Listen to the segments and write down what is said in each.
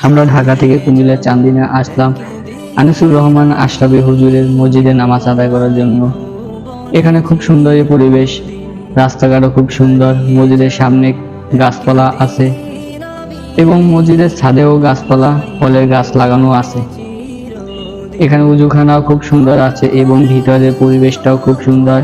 আমরা ঢাকা থেকে কুমিল্লার চান্দিনা আসলাম আনিসুর রহমান আশরাফি হুজুরের মসজিদে নামাজ আদায় করার জন্য। এখানে খুব সুন্দর এই পরিবেশ, রাস্তাঘাটও খুব সুন্দর, মসজিদের সামনে গাছপালা আছে এবং মসজিদের ছাদেও গাছপালা, ফলের গাছ লাগানো আছে। এখানে উজুখানাও খুব সুন্দর আছে এবং ভিতরের পরিবেশটাও খুব সুন্দর।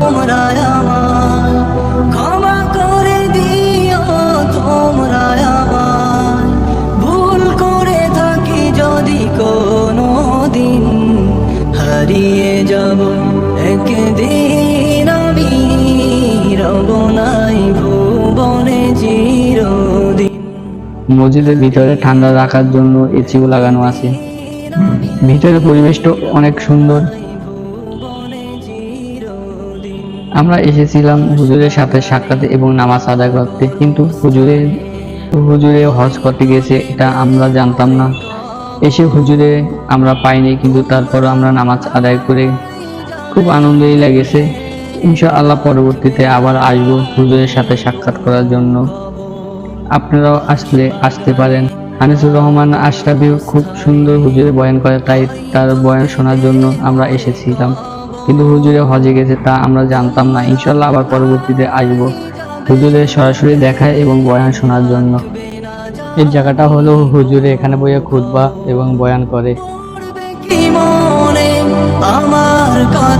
হারিয়ে যাব একদিন আমি, রব নাই ভুবনে চিরদিন। মসজিদের ভিতরে ঠান্ডা রাখার জন্য এসিও লাগানো আছে। ভিতরের পরিবেশটা অনেক সুন্দর। আমরা এসেছিলাম হুজুরের সাথে সাক্ষাতে এবং নামাজ আদায় করতে, কিন্তু হুজুরে হজ করতে গেছে এটা আমরা জানতাম না। এসে হুজুরে আমরা পাইনি, কিন্তু তারপরও আমরা নামাজ আদায় করে খুব আনন্দই লেগেছে। ইনশাআল্লাহ পরবর্তীতে আবার আসবো হুজুরের সাথে সাক্ষাৎ করার জন্য। আপনারাও আসতে পারেন। আনিসুর রহমান আশরাফি খুব সুন্দর হুজুরে বয়ান করে, তাই তার বয়ান শোনার জন্য আমরা এসেছিলাম, কিন্তু হুজুরে হজে গেছে তা আমরা জানতাম না। ইনশাআল্লাহ আবার পরবর্তীতে আসবো হুজুরের সরাসরি দেখায় এবং বয়ান শোনার জন্য। এই জায়গাটা হলো হুজুরে এখানে বইয়া খুতবা এবং বয়ান করে। আমার কথা